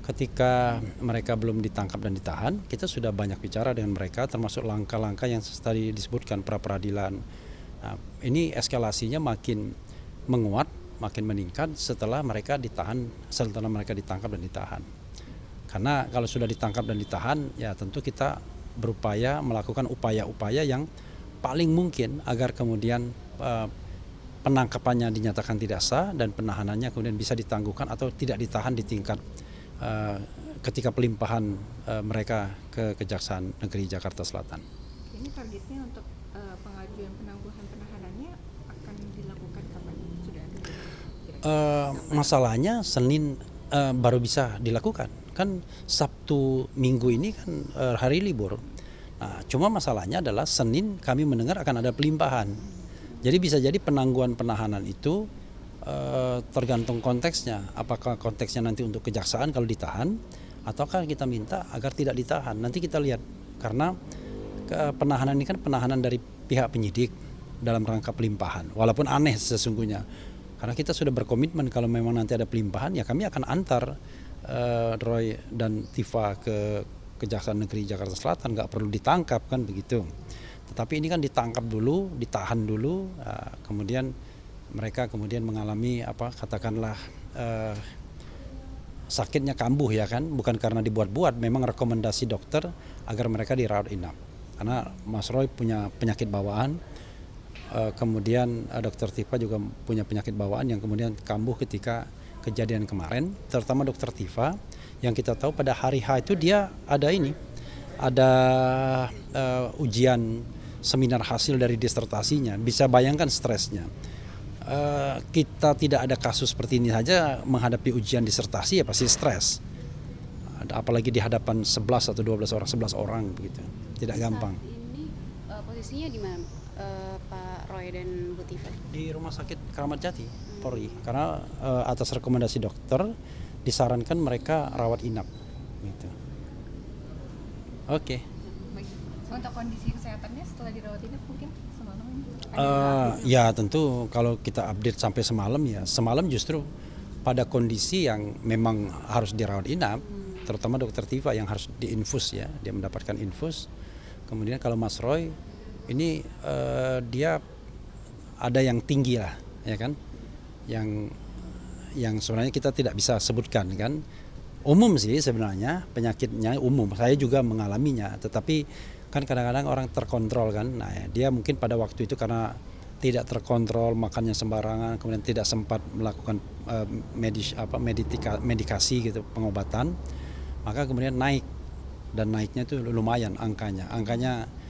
ketika mereka belum ditangkap dan ditahan, kita sudah banyak bicara dengan mereka, termasuk langkah-langkah yang tadi disebutkan pra-peradilan. Nah, ini eskalasinya makin menguat, makin meningkat setelah mereka ditangkap dan ditahan. Karena kalau sudah ditangkap dan ditahan, ya tentu kita berupaya melakukan upaya-upaya yang paling mungkin agar kemudian penangkapannya dinyatakan tidak sah dan penahanannya kemudian bisa ditangguhkan atau tidak ditahan di tingkat ketika pelimpahan mereka ke Kejaksaan Negeri Jakarta Selatan. Ini targetnya untuk pengajuan penangguhan penahanannya akan dilakukan kapan? Sudah ada? Masalahnya Senin baru bisa dilakukan. Kan Sabtu Minggu ini kan hari libur. Nah, cuma masalahnya adalah Senin kami mendengar akan ada pelimpahan. Jadi bisa jadi penangguhan penahanan itu tergantung konteksnya. Apakah konteksnya nanti untuk kejaksaan kalau ditahan, ataukah kita minta agar tidak ditahan. Nanti kita lihat, karena penahanan ini kan penahanan dari pihak penyidik dalam rangka pelimpahan. Walaupun aneh sesungguhnya, karena kita sudah berkomitmen kalau memang nanti ada pelimpahan, ya kami akan antar Roy dan Tifa ke Kejaksaan Negeri Jakarta Selatan, nggak perlu ditangkap kan begitu. Tetapi ini kan ditangkap dulu, ditahan dulu, kemudian mereka kemudian mengalami katakanlah sakitnya kambuh ya kan, bukan karena dibuat-buat, memang rekomendasi dokter agar mereka dirawat inap. Karena Mas Roy punya penyakit bawaan, kemudian Dokter Tifa juga punya penyakit bawaan yang kemudian kambuh ketika kejadian kemarin, terutama Dokter Tifa yang kita tahu pada hari H itu dia ada ujian seminar hasil dari disertasinya. Bisa bayangkan stresnya. Kita tidak ada kasus seperti ini saja menghadapi ujian disertasi ya pasti stres. Apalagi di hadapan 11 atau 12 orang, 11 orang begitu. Tidak gampang. Ini posisinya di mana Pak Roy dan Bu Tifa? Di Rumah Sakit Kramat Jati, Polri. Karena atas rekomendasi dokter disarankan mereka rawat inap gitu. Oke. Baik. Untuk kondisi kesehatannya setelah dirawat inap mungkin semalam ini? Ya tentu kalau kita update sampai semalam, ya semalam justru pada kondisi yang memang harus dirawat inap, terutama Dokter Tifa yang harus diinfus ya, dia mendapatkan infus. Kemudian kalau Mas Roy ini dia ada yang tinggi lah ya kan, yang sebenarnya kita tidak bisa sebutkan kan. Umum sih sebenarnya penyakitnya umum, saya juga mengalaminya, tetapi kan kadang-kadang orang terkontrol kan. Nah dia mungkin pada waktu itu karena tidak terkontrol, makannya sembarangan, kemudian tidak sempat melakukan medikasi gitu, pengobatan, maka kemudian naik, dan naiknya itu lumayan angkanya